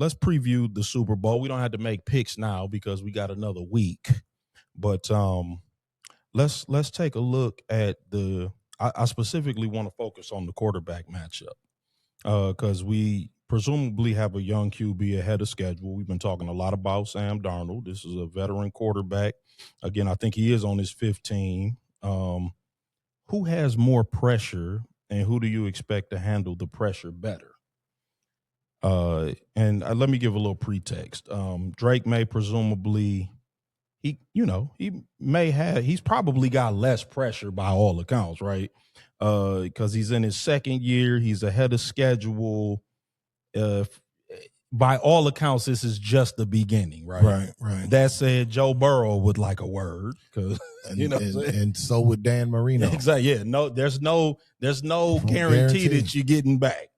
preview the Super Bowl. We don't have to make picks now because we got another week. But let's take a look at I specifically want to focus on the quarterback matchup because we presumably have a young QB ahead of schedule. We've been talking a lot about Sam Darnold. This is a veteran quarterback. Again, I think he is on his 15. Who has more pressure, and who do you expect to handle the pressure better? And let me give a little pretext. Drake Maye presumably he's probably got less pressure by all accounts, right? Because he's in his second year, he's ahead of schedule. By all accounts, this is just the beginning, right? Right. That said, Joe Burrow would like a word, because and so would Dan Marino. Exactly. Yeah. No, there's no guarantee that you're getting back.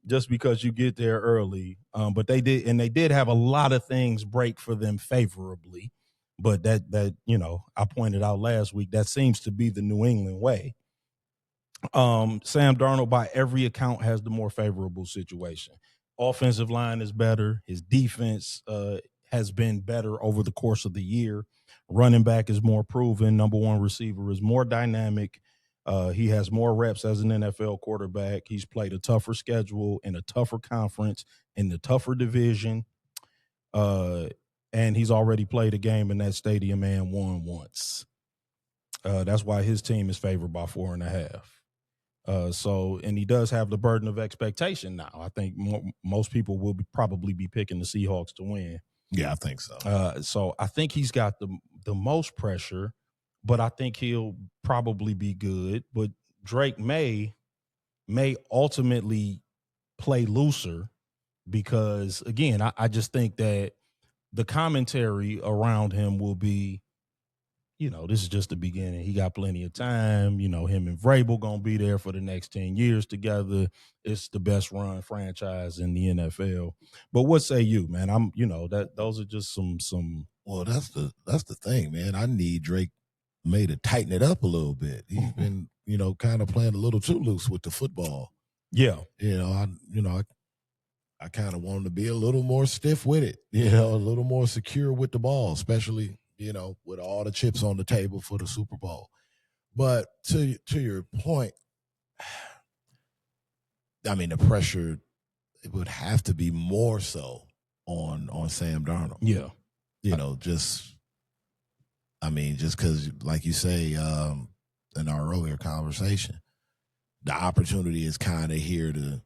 Just because you get there early. But they did have a lot of things break for them favorably. But that I pointed out last week, that seems to be the New England way. Sam Darnold, by every account, has the more favorable situation. Offensive line is better. His defense has been better over the course of the year. Running back is more proven. Number one receiver is more dynamic. He has more reps as an NFL quarterback. He's played a tougher schedule in a tougher conference in the tougher division. And he's already played a game in that stadium and won once. That's why his team is favored by 4.5. And he does have the burden of expectation now. I think most people will probably be picking the Seahawks to win. Yeah, I think so. So I think he's got the most pressure, but I think he'll probably be good. But Drake may ultimately play looser because, again, I just think that the commentary around him will be, this is just the beginning. He got plenty of time. Him and Vrabel going to be there for the next 10 years together. It's the best run franchise in the NFL. But what say you, man? Those are just some. Well, that's the thing, man. I need Drake Maye to tighten it up a little bit. He's been, kind of playing a little too loose with the football. Yeah. I kind of want him to be a little more stiff with it, a little more secure with the ball, especially, with all the chips on the table for the Super Bowl. But to your point, I mean, the pressure, it would have to be more so on Sam Darnold. Yeah. Just because, like you say, in our earlier conversation, the opportunity is kind of here to,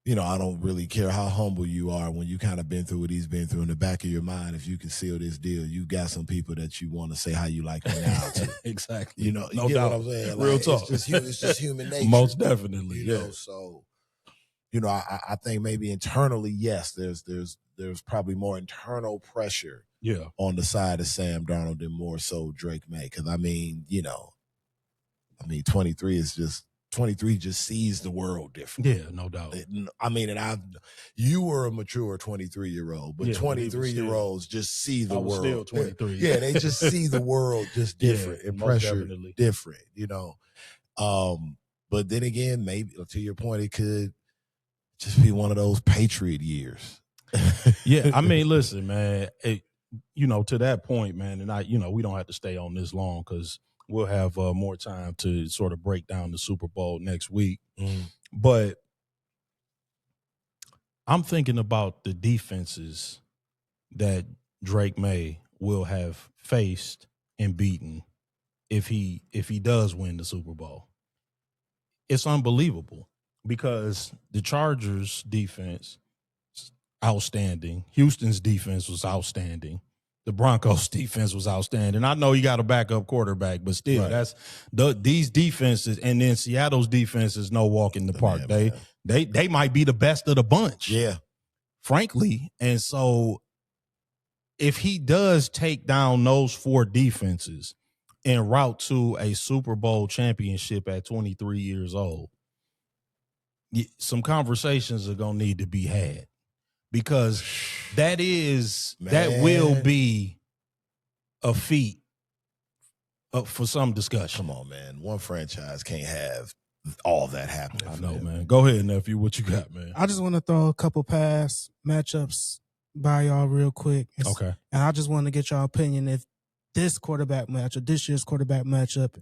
I don't really care how humble you are when you kind of been through what he's been through. In the back of your mind, if you can seal this deal, you got some people that you want to say how you like him now too. Exactly. You no get doubt. what I'm saying? Real talk. It's just human nature. Most definitely. So, I think maybe internally, yes, there's probably more internal pressure. Yeah. On the side of Sam Darnold than more so Drake Maye. Because 23 just sees the world different. Yeah, no doubt. You were a mature 23-year-old, but 23-year-olds just see the world. Still 23. Yeah, they just see the world just different and pressure definitely. different, But then again, maybe to your point, it could just be one of those Patriot years. Yeah, listen, man. To that point, man, and we don't have to stay on this long because we'll have more time to sort of break down the Super Bowl next week. But I'm thinking about the defenses that Drake Maye will have faced and beaten if he does win the Super Bowl. It's unbelievable because the Chargers defense is outstanding. Houston's defense was outstanding. The Broncos defense was outstanding. I know you got a backup quarterback, but still, that's these defenses, and then Seattle's defense is no walk in the park. They might be the best of the bunch. Yeah. Frankly. And so if he does take down those four defenses en route to a Super Bowl championship at 23 years old, some conversations are going to need to be had. Because that will be a feat for some discussion. Come on, man. One franchise can't have all that happening. I know, man. Go ahead, nephew. What you got, man? I just want to throw a couple past matchups by y'all real quick. Okay. And I just want to get y'all opinion if this year's quarterback matchup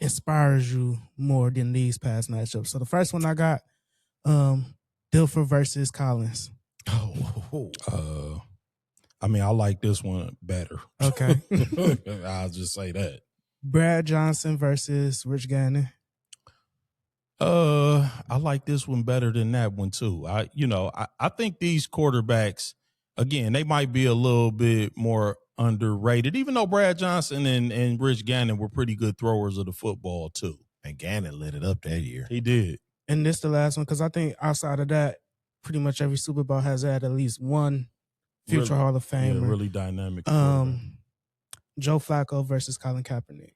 inspires you more than these past matchups. So the first one I got, Dilfer versus Collins. I mean, I like this one better. Okay. I'll just say that. Brad Johnson versus Rich Gannon. I like this one better than that one too. I think these quarterbacks, again, they might be a little bit more underrated, even though Brad Johnson and Rich Gannon were pretty good throwers of the football too. And Gannon lit it up that year. He did. And this the last one, because I think outside of that, pretty much every Super Bowl has had at least one future Hall of Famer. Yeah, really dynamic. Joe Flacco versus Colin Kaepernick.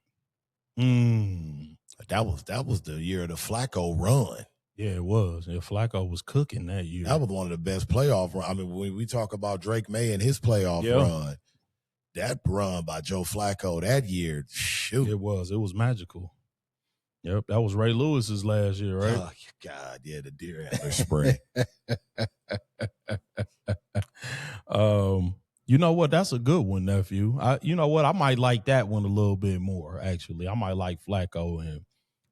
That was the year of the Flacco run. Yeah, it was. Yeah, Flacco was cooking that year. That was one of the best playoff runs. I mean, when we talk about Drake Maye and his playoff run, that run by Joe Flacco that year, shoot. It was magical. Yep, that was Ray Lewis's last year, right? Oh, God, yeah, the deer antler spray. You know what? That's a good one, nephew. You know what? I might like that one a little bit more, actually. I might like Flacco and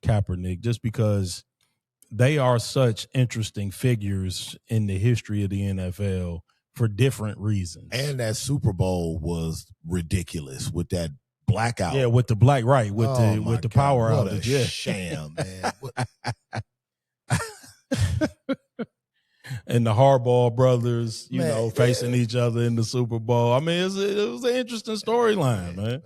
Kaepernick just because they are such interesting figures in the history of the NFL for different reasons. And that Super Bowl was ridiculous with that blackout. Yeah, with the black, right, with the power what outage. A yeah. sham, man. And the Harbaugh brothers, facing each other in the Super Bowl. I mean, it was an interesting storyline, man.